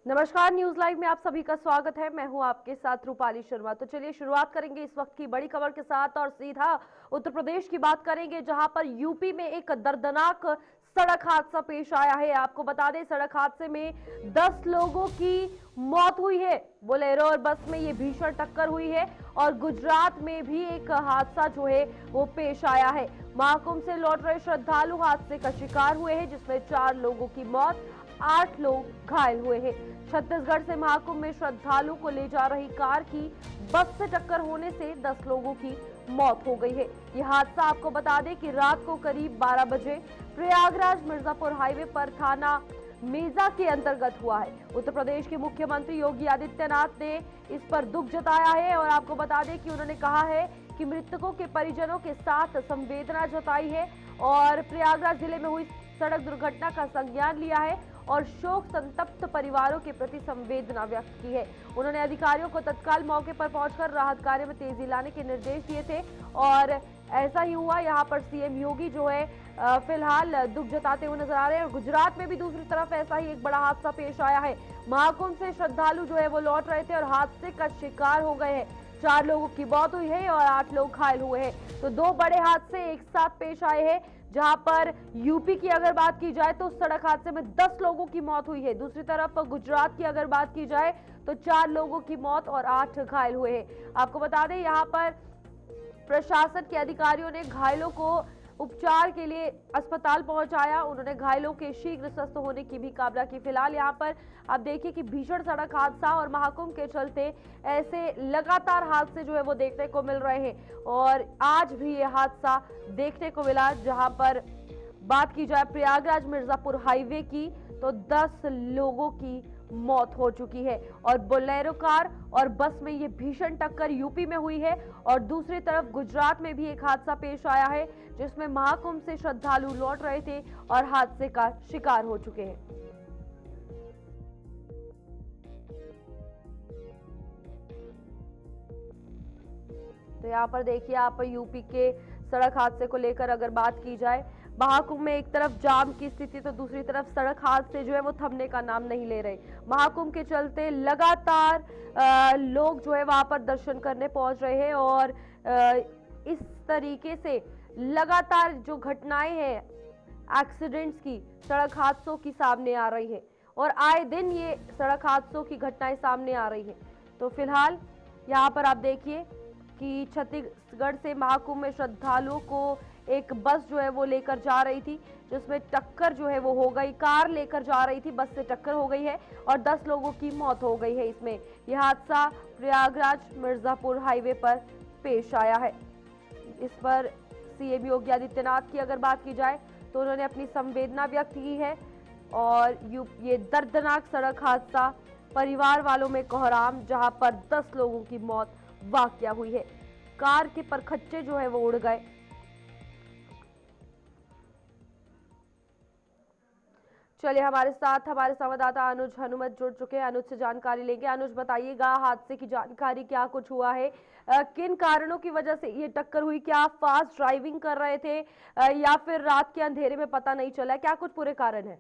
नमस्कार, news live में आप सभी का स्वागत है। मैं हूं आपके साथ रूपाली शर्मा। तो चलिए शुरुआत करेंगे इस वक्त की बड़ी खबर के साथ और सीधा उत्तर प्रदेश की बात करेंगे, जहां पर यूपी में एक दर्दनाक सड़क हादसा पेश आया है। आपको बता दें, सड़क हादसे में 10 लोगों की मौत हुई है। बोलेरो और बस में ये भीषण टक्कर हुई है। और गुजरात में भी एक हादसा जो है वो पेश आया है। महाकुंभ से लौट रहे श्रद्धालु हादसे का शिकार हुए हैं, जिसमें 4 लोगों की मौत, 8 लोग घायल हुए हैं। छत्तीसगढ़ से महाकुंभ में श्रद्धालु को ले जा रही कार की बस से टक्कर होने से 10 लोगों की मौत हो गई है। यह हादसा आपको बता दें कि रात को करीब 12 बजे प्रयागराज मिर्जापुर हाईवे पर थाना मेजा के अंतर्गत हुआ है। उत्तर प्रदेश के मुख्यमंत्री योगी आदित्यनाथ ने इस पर दुख जताया है और आपको बता दें कि उन्होंने कहा है कि मृतकों के परिजनों के साथ संवेदना जताई है और प्रयागराज जिले में हुई सड़क दुर्घटना का संज्ञान लिया है और शोक संतप्त परिवारों के प्रति संवेदना व्यक्त की है। उन्होंने अधिकारियों को तत्काल मौके पर पहुंचकर राहत कार्य में तेजी लाने के निर्देश दिए थे और ऐसा ही हुआ। यहाँ पर सीएम योगी जो है फिलहाल दुख जताते हुए नजर आ रहे हैं। और गुजरात में भी दूसरी तरफ ऐसा ही एक बड़ा हादसा पेश आया है। महाकुंभ से श्रद्धालु जो है वो लौट रहे थे और हादसे का शिकार हो गए हैं। 4 लोगों की मौत हुई है और 8 लोग घायल हुए हैं। तो 2 बड़े हादसे एक साथ पेश आए हैं, जहां पर यूपी की अगर बात की जाए तो सड़क हादसे में 10 लोगों की मौत हुई है। दूसरी तरफ गुजरात की अगर बात की जाए तो 4 लोगों की मौत और 8 घायल हुए हैं। आपको बता दें, यहां पर प्रशासन के अधिकारियों ने घायलों को उपचार के लिए अस्पताल पहुंचाया। उन्होंने घायलों के शीघ्र स्वस्थ होने की भी कामना की। फिलहाल यहां पर आप देखिए कि भीषण सड़क हादसा और महाकुंभ के चलते ऐसे लगातार हादसे जो है वो देखने को मिल रहे हैं और आज भी ये हादसा देखने को मिला। जहां पर बात की जाए प्रयागराज मिर्जापुर हाईवे की तो 10 लोगों की मौत हो चुकी है और बोलेरो कार और बस में ये भीषण टक्कर यूपी में हुई है। और दूसरी तरफ गुजरात में भी एक हादसा पेश आया है, जिसमें महाकुंभ से श्रद्धालु लौट रहे थे और हादसे का शिकार हो चुके हैं। तो यहाँ पर देखिए आप यूपी के सड़क हादसे को लेकर अगर बात की जाए, महाकुंभ में एक तरफ जाम की स्थिति तो दूसरी तरफ सड़क हादसे जो है वो थमने का नाम नहीं ले रहे। महाकुंभ के चलते लगातार लोग जो है वहां पर दर्शन करने पहुंच रहे हैं और इस तरीके से लगातार जो घटनाएं हैं एक्सीडेंट्स की, सड़क हादसों की सामने आ रही है और आए दिन ये सड़क हादसों की घटनाएं सामने आ रही है। तो फिलहाल यहाँ पर आप देखिए कि छत्तीसगढ़ से महाकुंभ में श्रद्धालुओं को एक बस जो है वो लेकर जा रही थी, जिसमें टक्कर जो है वो हो गई। कार लेकर जा रही थी, बस से टक्कर हो गई है और 10 लोगों की मौत हो गई है। इसमें यह हादसा प्रयागराज मिर्जापुर हाईवे पर पेश आया है। इस पर सीएम योगी आदित्यनाथ की अगर बात की जाए तो उन्होंने अपनी संवेदना व्यक्त की है और ये दर्दनाक सड़क हादसा परिवार वालों में कोहराम, जहां पर 10 लोगों की मौत वाकया हुई है। कार के परखच्चे जो है वो उड़ गए। चलिए हमारे साथ हमारे संवाददाता अनुज हनुमत जुड़ चुके हैं। अनुज से जानकारी लेंगे। अनुज, बताइएगा हादसे की जानकारी, क्या कुछ हुआ है, किन कारणों की वजह से ये टक्कर हुई? क्या आप फास्ट ड्राइविंग कर रहे थे या फिर रात के अंधेरे में पता नहीं चला? क्या कुछ पूरे कारण है?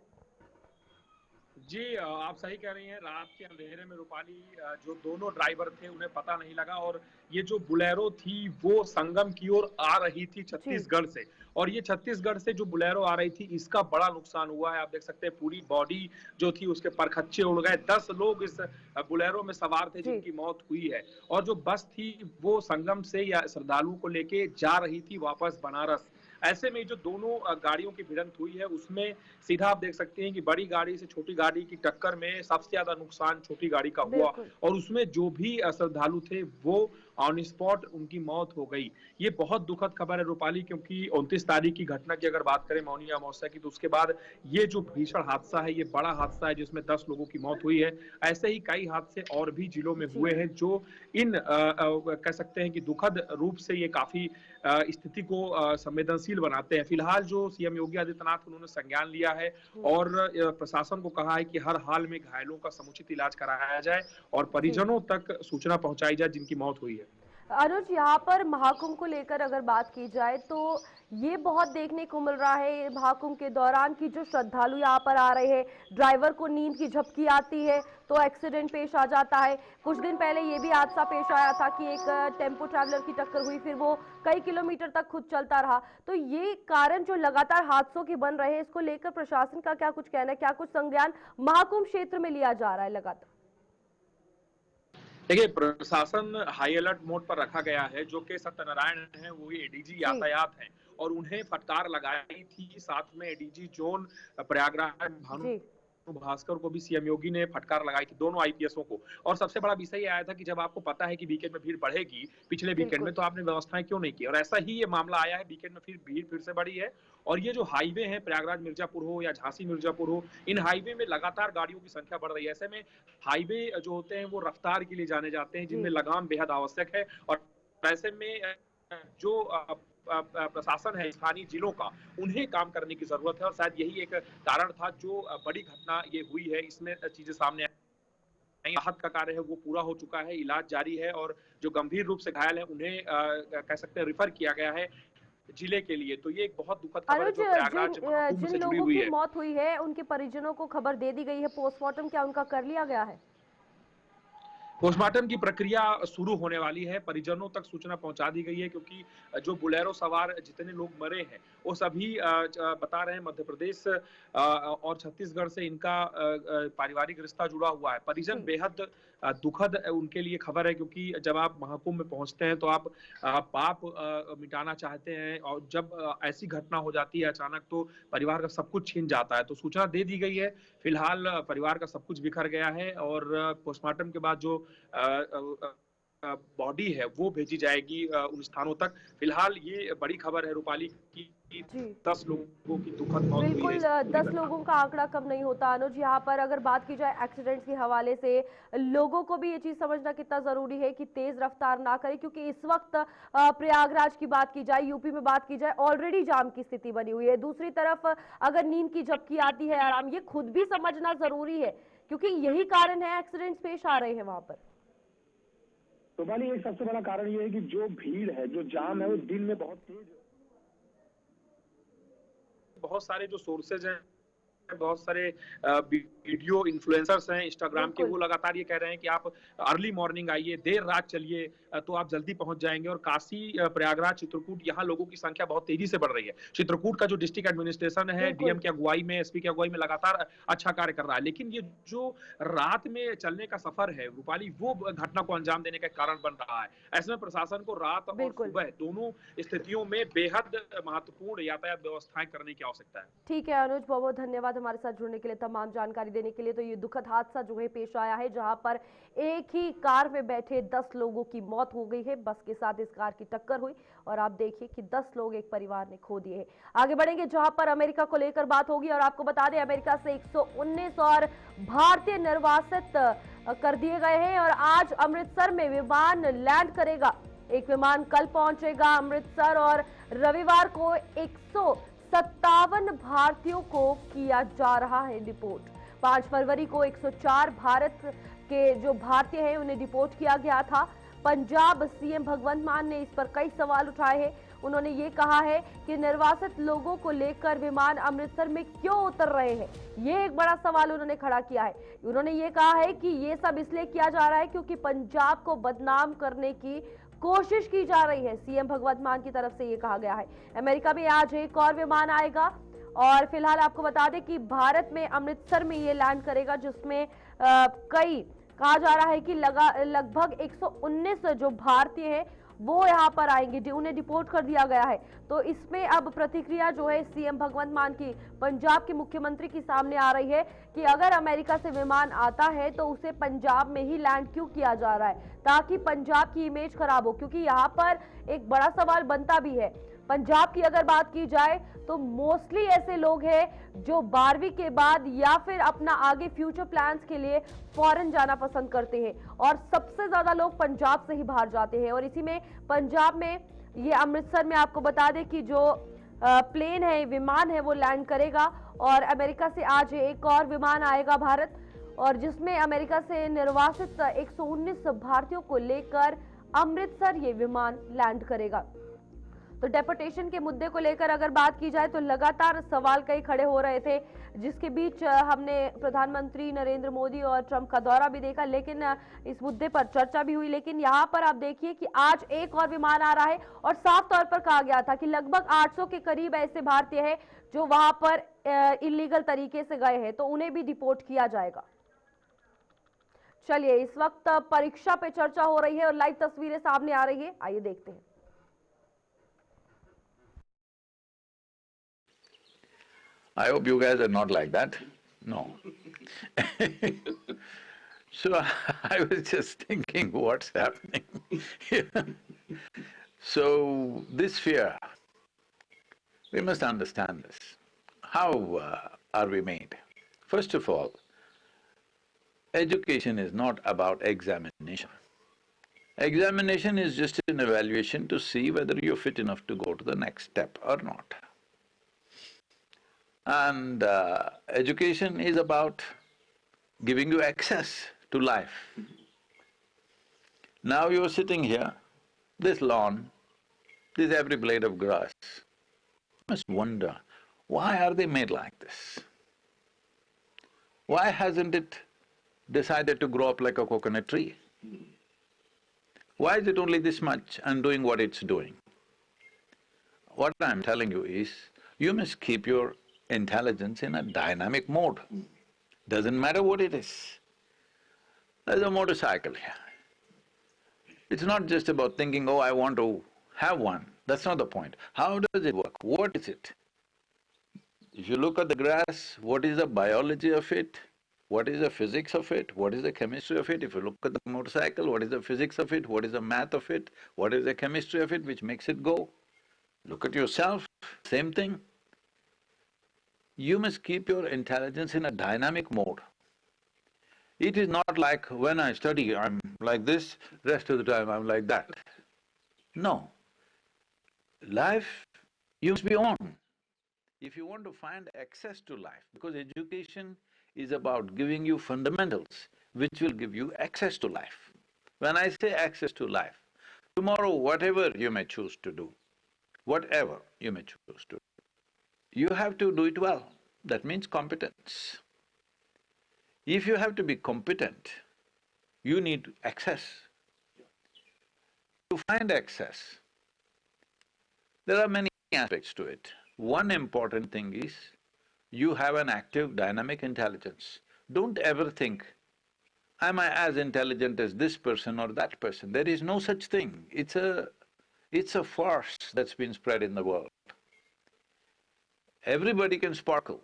जी, आप सही कह रही हैं। रात के अंधेरे में रूपाली, जो दोनों ड्राइवर थे उन्हें पता नहीं लगा और ये जो बुलेरो थी वो संगम की ओर आ रही थी जी। छत्तीसगढ़ से। और ये छत्तीसगढ़ से जो बुलेरो आ रही थी इसका बड़ा नुकसान हुआ है। आप देख सकते हैं पूरी बॉडी जो थी उसके परखच्चे उड़ गए। 10 लोग इस बुलेरो में सवार थे जी। जिनकी मौत हुई है। और जो बस थी वो संगम से या श्रद्धालुओं को लेके जा रही थी वापस बनारस। ऐसे में जो दोनों गाड़ियों की भिड़ंत हुई है उसमें सीधा आप देख सकते हैं कि बड़ी गाड़ी से छोटी गाड़ी की टक्कर में सबसे ज्यादा नुकसान छोटी गाड़ी का हुआ बिल्कुल। और उसमें जो भी श्रद्धालु थे वो ऑन स्पॉट उनकी मौत हो गई। ये बहुत दुखद खबर है रूपाली, क्योंकि 29 तारीख की घटना की अगर बात करें मौनी अमावस्या की, तो उसके बाद ये जो भीषण हादसा है ये बड़ा हादसा है जिसमें 10 लोगों की मौत हुई है। ऐसे ही कई हादसे और भी जिलों में जी। हुए हैं जो इन कह सकते हैं कि दुखद रूप से ये काफी स्थिति को संवेदनशील बनाते हैं। फिलहाल जो सीएम योगी आदित्यनाथ उन्होंने संज्ञान लिया है हम्म। और प्रशासन को कहा है कि हर हाल में घायलों का समुचित इलाज कराया जाए और जी। परिजनों तक सूचना पहुंचाई जाए जिनकी मौत हुई है। अनुज, यहाँ पर महाकुंभ को लेकर अगर बात की जाए तो ये बहुत देखने को मिल रहा है महाकुंभ के दौरान कि जो श्रद्धालु यहाँ पर आ रहे हैं, ड्राइवर को नींद की झपकी आती है तो एक्सीडेंट पेश आ जाता है। कुछ दिन पहले ये भी हादसा पेश आया था कि एक टेम्पो ट्रैवलर की टक्कर हुई, फिर वो कई किलोमीटर तक खुद चलता रहा। तो ये कारण जो लगातार हादसों के बन रहे हैं, इसको लेकर प्रशासन का क्या कुछ कहना है, क्या कुछ संज्ञान महाकुंभ क्षेत्र में लिया जा रहा है लगातार? देखिए, प्रशासन हाई अलर्ट मोड पर रखा गया है। जो के सत्यनारायण है वो एडीजी यातायात हैं और उन्हें फटकार लगाई थी। साथ में एडीजी जोन प्रयागराज भानु भास्कर को भी सीएम योगी ने फटकार लगाई थी, दोनों आईपीएसओं को। और सबसे बड़ा विषय आया था कि जब आपको पता है कि वीकेंड में भीड़ बढ़ेगी, पिछले वीकेंड में, तो आपने व्यवस्थाएं क्यों नहीं की? और ऐसा ही ये मामला आया है, वीकेंड में फिर भीड़ फिर से बढ़ी है। और ये जो हाईवे है, प्रयागराज मिर्जापुर हो या झांसी मिर्जापुर हो, इन हाईवे में लगातार गाड़ियों की संख्या बढ़ रही है। ऐसे में हाईवे जो होते हैं वो रफ्तार के लिए जाने जाते हैं, जिनमें लगाम बेहद आवश्यक है। और ऐसे में जो प्रशासन है स्थानीय जिलों का, उन्हें काम करने की जरूरत है। और शायद यही एक कारण था जो बड़ी घटना ये हुई है। इसमें चीजें सामने आई। राहत का कार्य है वो पूरा हो चुका है, इलाज जारी है। और जो गंभीर रूप से घायल है उन्हें कह सकते हैं रिफर किया गया है जिले के लिए। तो ये एक बहुत दुखद खबर है जो प्रयागराज महाकुंभ से जुड़ी हुई है। जिन मौत हुई है उनके परिजनों को खबर दे दी गई है, पोस्टमार्टम क्या उनका कर लिया गया है? पोस्टमार्टम की प्रक्रिया शुरू होने वाली है, परिजनों तक सूचना पहुंचा दी गई है। क्योंकि जो बुलेरो सवार जितने लोग मरे हैं वो सभी बता रहे हैं मध्य प्रदेश और छत्तीसगढ़ से इनका पारिवारिक रिश्ता जुड़ा हुआ है। परिजन बेहद दुखद उनके लिए खबर है, क्योंकि जब आप महाकुंभ में पहुंचते हैं तो आप पाप मिटाना चाहते हैं, और जब ऐसी घटना हो जाती है अचानक तो परिवार का सब कुछ छीन जाता है। तो सूचना दे दी गई है। फिलहाल परिवार का सब कुछ बिखर गया है और पोस्टमार्टम के बाद जो बॉडी है वो भेजी जाएगी उन स्थानों तक। फिलहाल ये बड़ी खबर है रूपाली की 10 लोगों की दुखद मौत हुई है। बिल्कुल, 10 लोगों का आंकड़ा कम नहीं होता अनुज। यहाँ पर अगर बात की जाए एक्सीडेंट्स के हवाले से, लोगों को भी ये चीज समझना कितना जरूरी है कि तेज रफ्तार ना करें, क्योंकि इस वक्त प्रयागराज की बात की जाए, यूपी में बात की जाए, ऑलरेडी जाम की स्थिति बनी हुई है। दूसरी तरफ अगर नींद की झपकी आती है, आराम, ये खुद भी समझना जरूरी है, क्योंकि यही कारण है एक्सीडेंट्स पेश आ रहे हैं वहां पर। तो वाली एक सबसे बड़ा कारण ये है कि जो भीड़ है, जो जाम है, वो दिन में बहुत तेज। बहुत सारे जो सोर्सेज हैं, बहुत सारे वीडियो इन्फ्लुएंसर्स हैं इंस्टाग्राम के, वो लगातार ये कह रहे हैं कि आप अर्ली मॉर्निंग आइए, देर रात चलिए तो आप जल्दी पहुंच जाएंगे। और काशी, प्रयागराज, चित्रकूट, यहाँ लोगों की संख्या बहुत तेजी से बढ़ रही है। चित्रकूट का जो डिस्ट्रिक्ट एडमिनिस्ट्रेशन है, डीएम की अगुवाई में, एसपी की अगुवाई में लगातार अच्छा कार्य कर रहा है। लेकिन ये जो रात में चलने का सफर है रूपाली, वो घटना को अंजाम देने का कारण बन रहा है। ऐसे में प्रशासन को रात और सुबह दोनों स्थितियों में बेहद महत्वपूर्ण यातायात व्यवस्थाएं करने की आवश्यकता है। ठीक है अनुज, बहुत बहुत धन्यवाद हमारे साथ जुड़ने के लिए, तमाम जानकारी देने के लिए। तो ये दुखद हादसा जो है पेश आया है, जहां पर एक ही कार में बैठे 10 लोगों की मौत हो गई है। बस के साथ इस कार की टक्कर हुई और आप देखिए कि 10 लोग एक परिवार ने खो दिए हैं। आगे बढ़ेंगे जहां पर अमेरिका को लेकर बात होगी, और आपको बता दें अमेरिका से 119 और भारतीय निर्वासित कर दिए गए हैं। और आज अमृतसर में विमान लैंड करेगा। एक विमान कल पहुंचेगा अमृतसर और रविवार को 157 भारतीयों को किया जा रहा है डिपोर्ट। 5 फरवरी को 104 भारत के जो भारतीय हैं उन्हें डिपोर्ट किया गया था। पंजाब सीएम भगवंत मान ने इस पर कई सवाल उठाए हैं। उन्होंने ये कहा है कि निर्वासित लोगों को लेकर विमान अमृतसर में क्यों उतर रहे हैं, ये एक बड़ा सवाल उन्होंने खड़ा किया है। उन्होंने ये कहा है कि ये सब इसलिए किया जा रहा है क्योंकि पंजाब को बदनाम करने की कोशिश की जा रही है। सीएम भगवंत मान की तरफ से ये कहा गया है। अमेरिका में आज एक और विमान आएगा और फिलहाल आपको बता दें कि भारत में अमृतसर में ये लैंड करेगा, जिसमें कई कहा जा रहा है कि लगभग 119 जो भारतीय हैं वो यहाँ पर आएंगे, उन्हें डिपोर्ट कर दिया गया है। तो इसमें अब प्रतिक्रिया जो है सीएम भगवंत मान की, पंजाब के मुख्यमंत्री की सामने आ रही है कि अगर अमेरिका से विमान आता है तो उसे पंजाब में ही लैंड क्यों किया जा रहा है, ताकि पंजाब की इमेज खराब हो। क्योंकि यहाँ पर एक बड़ा सवाल बनता भी है। पंजाब की अगर बात की जाए तो मोस्टली ऐसे लोग हैं जो 12वीं के बाद या फिर अपना आगे फ्यूचर प्लान्स के लिए फॉरेन जाना पसंद करते हैं, और सबसे ज्यादा लोग पंजाब से ही बाहर जाते हैं। और इसी में पंजाब में ये अमृतसर में आपको बता दें कि जो प्लेन है, विमान है, वो लैंड करेगा। और अमेरिका से आज एक और विमान आएगा भारत, और जिसमें अमेरिका से निर्वासित 119 भारतीयों को लेकर अमृतसर ये विमान लैंड करेगा। तो डेपोटेशन के मुद्दे को लेकर अगर बात की जाए तो लगातार सवाल कई खड़े हो रहे थे, जिसके बीच हमने प्रधानमंत्री नरेंद्र मोदी और ट्रंप का दौरा भी देखा, लेकिन इस मुद्दे पर चर्चा भी हुई। लेकिन यहाँ पर आप देखिए कि आज एक और विमान आ रहा है और साफ तौर पर कहा गया था कि लगभग 800 के करीब ऐसे भारतीय हैं जो वहां पर इलीगल तरीके से गए हैं, तो उन्हें भी डिपोर्ट किया जाएगा। चलिए, इस वक्त परीक्षा पे चर्चा हो रही है और लाइव तस्वीरें सामने आ रही है, आइए देखते हैं। I hope you guys are not like that. No. So I was just thinking, what's happening? So this fear, we must understand this. How are we made? First of all, education is not about examination. Examination is just an evaluation to see whether you're fit enough to go to the next step or not. And education is about giving you access to life. Now you're sitting here, this lawn, this every blade of grass. You must wonder, why are they made like this? Why hasn't it decided to grow up like a coconut tree? Why is it only this much and doing what it's doing? What I'm telling you is, you must keep your intelligence in a dynamic mode. Doesn't matter what it is. There's a motorcycle here. It's not just about thinking, oh, I want to have one. That's not the point. How does it work? What is it? If you look at the grass, what is the biology of it? What is the physics of it? What is the chemistry of it? If you look at the motorcycle, what is the physics of it? What is the math of it? What is the chemistry of it which makes it go? Look at yourself, same thing. You must keep your intelligence in a dynamic mode. It is not like when I study, I'm like this, rest of the time I'm like that. No. Life, you must be on. If you want to find access to life, because education is about giving you fundamentals which will give you access to life. When I say access to life, tomorrow whatever you may choose to do, whatever you may choose to do, you have to do it well. That means competence. If you have to be competent, you need access. To find access, there are many aspects to it. One important thing is, you have an active, dynamic intelligence. Don't ever think, am I as intelligent as this person or that person? There is no such thing. It's a farce that's been spread in the world. Everybody can sparkle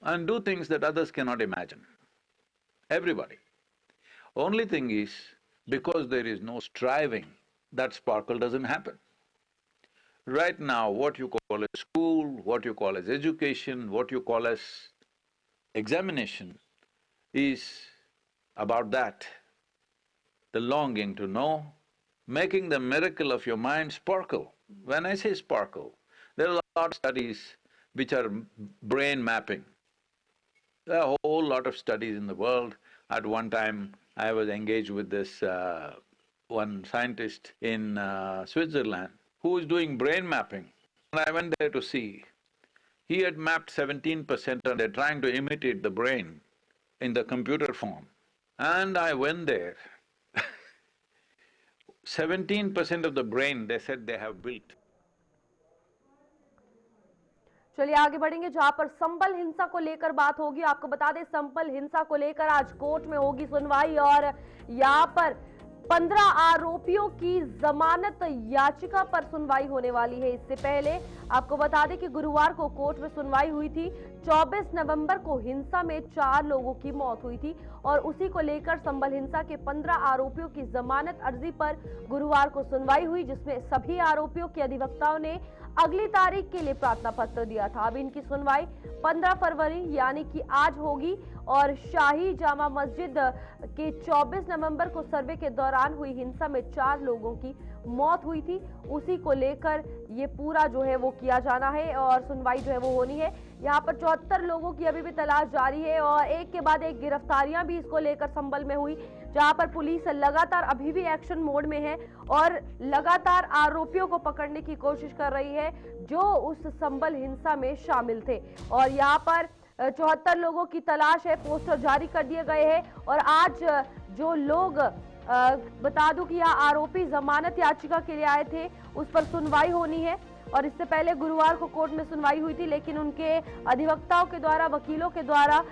and do things that others cannot imagine. Everybody. Only thing is, because there is no striving, that sparkle doesn't happen. Right now, what you call as school, what you call as education, what you call as examination is about that, the longing to know, making the miracle of your mind sparkle. When I say sparkle, there are a lot of studies which are brain mapping. There are a whole lot of studies in the world. At one time, I was engaged with this one scientist in Switzerland who was doing brain mapping. And I went there to see. He had mapped 17% and they're trying to imitate the brain in the computer form. And I went there 17% of the brain, they said they have built. चलिए आगे बढ़ेंगे, जहां पर संबल हिंसा को लेकर बात होगी। आपको बता दें, संबल हिंसा को लेकर आज कोर्ट में होगी सुनवाई और यहां पर 15 आरोपियों की जमानत याचिका पर सुनवाई होने वाली है। इससे पहले आपको बता दें कि गुरुवार को कोर्ट में सुनवाई हुई थी। 24 नवंबर को हिंसा में 4 लोगों की मौत हुई थी और उसी को लेकर संबल हिंसा के 15 आरोपियों की जमानत अर्जी पर गुरुवार को सुनवाई हुई, जिसमें सभी आरोपियों के अधिवक्ताओं ने अगली तारीख के लिए प्रार्थना पत्र दिया था। अब इनकी सुनवाई 15 फरवरी यानी कि आज होगी और शाही जामा मस्जिद के 24 नवंबर को सर्वे के दौरान हुई हिंसा में 4 लोगों की मौत हुई थी, उसी को लेकर ये पूरा जो है वो किया जाना है और सुनवाई जो है वो होनी है। यहाँ पर 74 लोगों की अभी भी तलाश जारी है और एक के बाद एक गिरफ्तारियां भी इसको लेकर संबल में हुई, जहां पर पुलिस लगातार अभी भी एक्शन मोड में है और लगातार आरोपियों को पकड़ने की कोशिश कर रही है जो उस संबल हिंसा में शामिल थे। और यहाँ पर 74 लोगों की तलाश है, पोस्टर जारी कर दिए गए हैं। और आज जो लोग बता दूं कि यहाँ आरोपी जमानत याचिका के लिए आए थे, उस पर सुनवाई होनी है। और इससे पहले गुरुवार को कोर्ट में सुनवाई हुई थी, लेकिन उनके अधिवक्ताओं के द्वारा, वकीलों के द्वारा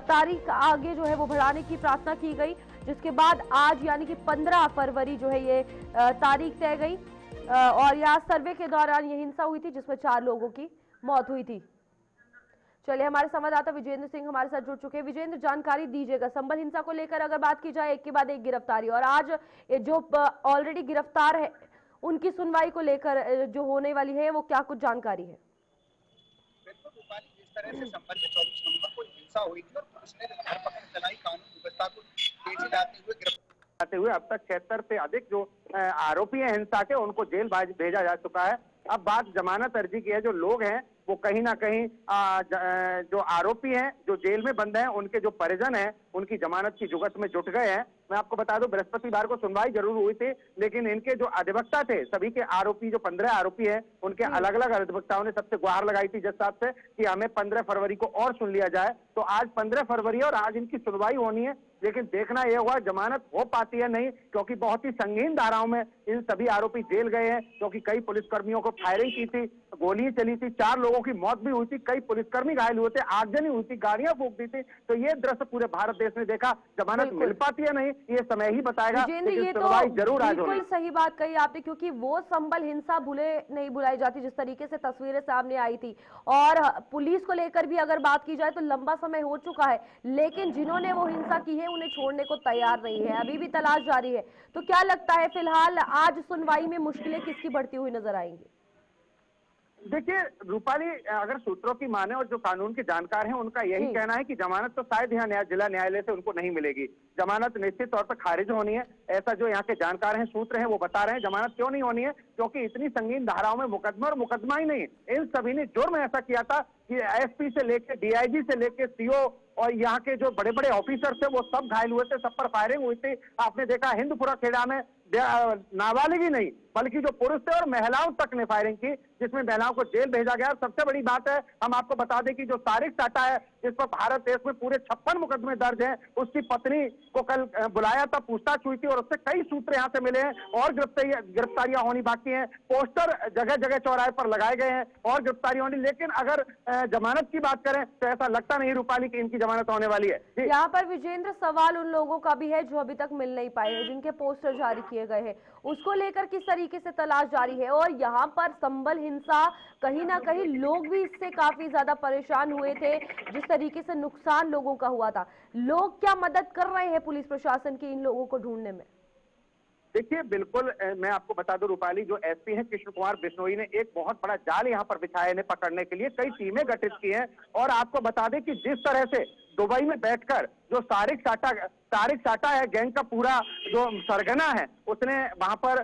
तारीख आगे जो है वो बढ़ाने की प्रार्थना की गई, जिसके बाद आज यानी कि 15 फरवरी जो है ये तारीख तय गई। और यहाँ सर्वे के दौरान ये हिंसा हुई थी जिसमें 4 लोगों की मौत हुई थी। चलिए, हमारे संवाददाता विजेंद्र सिंह हमारे साथ जुड़ चुके हैं। विजेंद्र, जानकारी दीजिएगा संबल हिंसा को लेकर, अगर बात की जाए एक के बाद एक गिरफ्तारी, और आज जो ऑलरेडी गिरफ्तार है उनकी सुनवाई को लेकर जो होने वाली है वो क्या कुछ जानकारी है? बिल्कुल रूपाली, जिस तरह से संबल में 24 नवंबर को हिंसा हुई थी और पुलिस ने धरपकड़ चलाई, कानून व्यवस्था को तेजी लाते हुए अब तक 76 से अधिक जो आरोपी हैं हिंसा के, उनको जेल भेजा जा चुका है। अब बात जमानत अर्जी की है। जो लोग हैं वो कहीं ना कहीं जो आरोपी हैं, जो जेल में बंद हैं, उनके जो परिजन हैं, उनकी जमानत की जुगत में जुट गए हैं। मैं आपको बता दूं, बृहस्पतिवार को सुनवाई जरूर हुई थी, लेकिन इनके जो अधिवक्ता थे, सभी के आरोपी, जो 15 आरोपी हैं, उनके अलग अलग अधिवक्ताओं ने सबसे गुहार लगाई थी जज साहब से कि हमें 15 फरवरी को और सुन लिया जाए। तो आज 15 फरवरी और आज इनकी सुनवाई होनी है, लेकिन देखना यह हुआ जमानत हो पाती है नहीं, क्योंकि बहुत ही संगीन धाराओं में इन सभी आरोपी जेल गए हैं। क्योंकि कई पुलिसकर्मियों को फायरिंग की थी, गोली चली थी, 4 लोगों की मौत भी हुई थी, कई पुलिसकर्मी घायल हुए थे, आगजनी हुई थी, गाड़ियां फूंक दी थी। तो ये दृश्य पूरे भारत देश ने देखा। जमानत मिल पाती है नहीं, ये समय ही बताएगा, लेकिन सुनवाई जरूर आज होगी। बिल्कुल सही बात कही आपने, क्योंकि वो संबल हिंसा भूले नहीं भुलाई जाती, जिस तरीके से तस्वीरें सामने आई थी। और पुलिस को लेकर भी अगर बात की जाए तो लंबा समय हो चुका है, लेकिन जिन्होंने वो हिंसा की है उन्हें छोड़ने को तैयार नहीं है, अभी भी तलाश जारी है। तो क्या लगता है फिलहाल आज सुनवाई में मुश्किलें किसकी बढ़ती हुई नजर आएंगी? देखिए रूपाली, अगर सूत्रों की माने और जो कानून के जानकार हैं, उनका यही कहना है कि जमानत तो शायद यहाँ जिला न्यायालय से उनको नहीं मिलेगी। जमानत निश्चित तौर पर खारिज होनी है, ऐसा जो यहाँ के जानकार हैं, सूत्र हैं, वो बता रहे हैं। जमानत क्यों नहीं होनी है? क्योंकि इतनी संगीन धाराओं में मुकदमा, और मुकदमा ही नहीं, इन सभी ने जुर्म ऐसा किया था कि एसपी से लेके डीआईजी से लेके सीओ और यहाँ के जो बड़े बड़े ऑफिसर थे वो सब घायल हुए थे, सब पर फायरिंग हुई थी। आपने देखा हिंदपुरा खेड़ा में नाबालिग ही नहीं बल्कि जो पुरुष थे और महिलाओं तक ने फायरिंग की, जिसमें महिलाओं को जेल भेजा गया। और सबसे बड़ी बात है, हम आपको बता दें कि जो तारिक टाटा है, जिस पर भारत देश में पूरे 56 मुकदमे दर्ज हैं, उसकी पत्नी को कल बुलाया था, पूछताछ हुई थी और उससे कई सूत्र यहाँ से मिले हैं और गिरफ्तारियां होनी बाकी हैं। पोस्टर जगह जगह चौराहे पर लगाए गए हैं और गिरफ्तारी होनी। लेकिन अगर जमानत की बात करें तो ऐसा लगता नहीं रूपाली की इनकी जमानत होने वाली है। यहाँ पर विजेंद्र, सवाल उन लोगों का भी है जो अभी तक मिल नहीं पाए हैं, जिनके पोस्टर जारी किए गए हैं, उसको लेकर किस तरीके से तलाश जारी है। और यहाँ पर संबल हिंसा, कहीं ना कहीं लोग भी इससे काफी ज्यादा परेशान हुए थे, जिस तरीके से नुकसान लोगों का हुआ था। लोग क्या मदद कर रहे हैं पुलिस प्रशासन की इन लोगों को ढूंढने में? देखिए बिल्कुल, मैं आपको बता दूं रूपाली, जो एसपी हैं कृष्ण कुमार बिश्नोई ने एक बहुत बड़ा जाल यहाँ पर बिछाया है, इन्हें पकड़ने के लिए कई टीमें गठित की हैं। और आपको बता दें कि जिस तरह से दुबई में बैठकर जो तारिक साटा है, गैंग का पूरा जो सरगना है, उसने वहां पर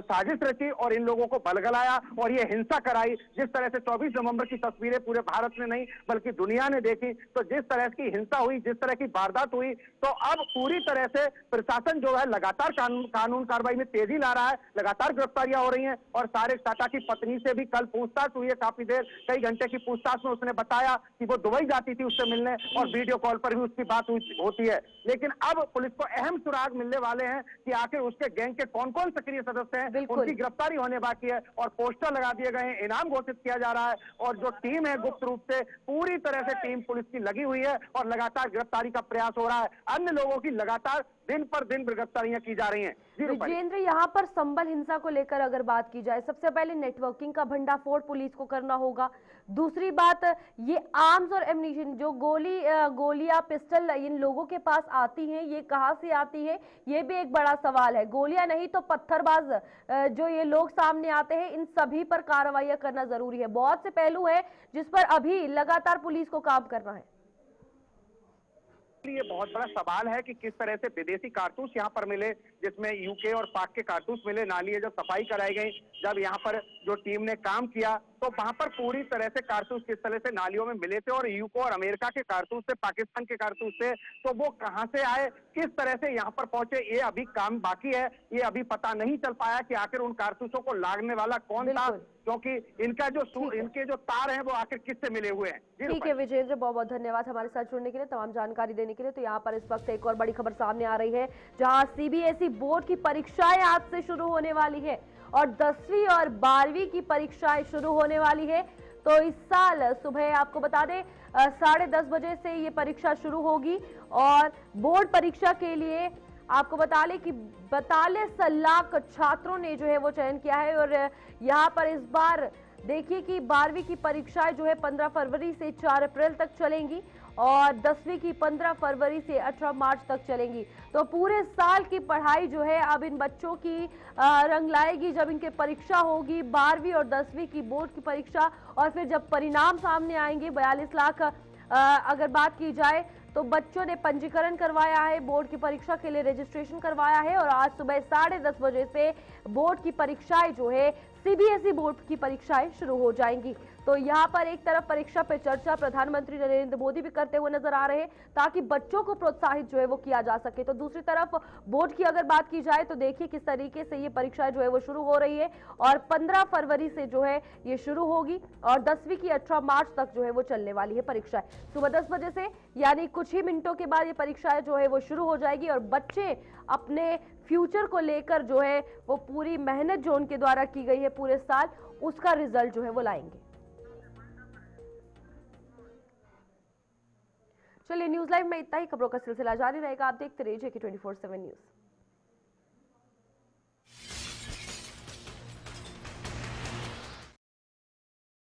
साजिश रची और इन लोगों को बलगलाया और ये हिंसा कराई। जिस तरह से 24 नवंबर की तस्वीरें पूरे भारत में नहीं बल्कि दुनिया ने देखी, तो जिस तरह की हिंसा हुई, जिस तरह की वारदात हुई, तो अब पूरी तरह से प्रशासन जो है लगातार कानून कार्रवाई में तेजी ला रहा है, लगातार गिरफ्तारियां हो रही हैं। और तारिक साटा की पत्नी से भी कल पूछताछ हुई है, काफी देर, कई घंटे की पूछताछ में उसने बताया कि वो दुबई जाती थी उससे मिलने और वीडियो कॉल पर भी उसकी बात होती है। लेकिन अब पुलिस को अहम सुराग मिलने वाले हैं कि आखिर उसके गैंग के कौन कौन सक्रिय सदस्य हैं, उनकी गिरफ्तारी होने बाकी है। और पोस्टर लगा दिए गए हैं, इनाम घोषित किया जा रहा है और जो टीम है गुप्त रूप से पूरी तरह से टीम पुलिस की लगी हुई है और लगातार गिरफ्तारी का प्रयास हो रहा है। अन्य लोगों की लगातार दिन पर दिन गिरफ्तारियां की जा रही हैं। विजेंद्र, यहाँ पर संबल हिंसा को लेकर अगर बात की जाए, सबसे पहले नेटवर्किंग का भंडाफोड़ पुलिस को करना होगा। दूसरी बात, ये आर्म्स और एम्यूनिशन, जो गोलियां, पिस्टल इन लोगों के पास आती हैं, ये कहां से आती है, ये भी एक बड़ा सवाल है। गोलियां नहीं तो पत्थरबाज जो ये लोग सामने आते हैं, इन सभी पर कार्रवाई करना जरूरी है। बहुत से पहलू है जिस पर अभी लगातार पुलिस को काम करना है। ये बहुत बड़ा सवाल है कि किस तरह से विदेशी कारतूस यहाँ पर मिले, जिसमें यूके और पाक के कारतूस मिले। नाली जब सफाई कराई गई, जब यहाँ पर जो टीम ने काम किया, तो वहां पर पूरी तरह से कारतूस किस तरह से नालियों में मिले थे और यूको और अमेरिका के कारतूस से, पाकिस्तान के कारतूस से, तो वो कहां से आए, किस तरह से यहां पर पहुंचे, ये अभी काम बाकी है। ये अभी पता नहीं चल पाया कि आखिर उन कारतूसों को लागने वाला कौन था, क्योंकि इनके जो तार हैं वो आखिर किससे मिले हुए हैं। ठीक है विजेंद्र, बहुत बहुत धन्यवाद हमारे साथ जुड़ने के लिए, तमाम जानकारी देने के लिए। तो यहाँ पर इस वक्त एक और बड़ी खबर सामने आ रही है, जहां सीबीएसई बोर्ड की परीक्षाएं आज से शुरू होने वाली है और 10वीं और 12वीं की परीक्षाएं शुरू होने वाली है। तो इस साल सुबह आपको बता दें 10:30 बजे से ये परीक्षा शुरू होगी और बोर्ड परीक्षा के लिए आपको बता लें कि 42 लाख छात्रों ने जो है वो चयन किया है। और यहाँ पर इस बार देखिए कि 12वीं की परीक्षाएं जो है 15 फरवरी से 4 अप्रैल तक चलेंगी और 10वीं की 15 फरवरी से 18 मार्च तक चलेंगी। तो पूरे साल की पढ़ाई जो है अब इन बच्चों की रंग लाएगी जब इनके परीक्षा होगी, 12वीं और 10वीं की बोर्ड की परीक्षा। और फिर जब परिणाम सामने आएंगे, 42 लाख अगर बात की जाए तो बच्चों ने पंजीकरण करवाया है, बोर्ड की परीक्षा के लिए रजिस्ट्रेशन करवाया है और आज सुबह 10:30 बजे से बोर्ड की परीक्षाएं जो है सीबीएसई बोर्ड की परीक्षाएं शुरू हो जाएंगी। तो यहाँ पर एक तरफ परीक्षा पे चर्चा प्रधानमंत्री नरेंद्र मोदी भी करते हुए नजर आ रहे हैं ताकि बच्चों को प्रोत्साहित जो है वो किया जा सके। तो दूसरी तरफ बोर्ड की अगर बात की जाए तो देखिए किस तरीके से ये परीक्षाएं जो है वो शुरू हो रही है और 15 फरवरी से जो है ये शुरू होगी और 10वीं की 18 मार्च तक जो है वो चलने वाली है परीक्षाएं। सुबह 10 बजे से यानी कुछ ही मिनटों के बाद ये परीक्षाएं जो है वो शुरू हो जाएगी और बच्चे अपने फ्यूचर को लेकर जो है वो पूरी मेहनत जो उनके द्वारा की गई है पूरे साल, उसका रिजल्ट जो है वो लाएंगे। चलिए न्यूज लाइव में इतना ही, खबरों का सिलसिला जारी रहेगा। आप देखते रहिए JK24/7 न्यूज।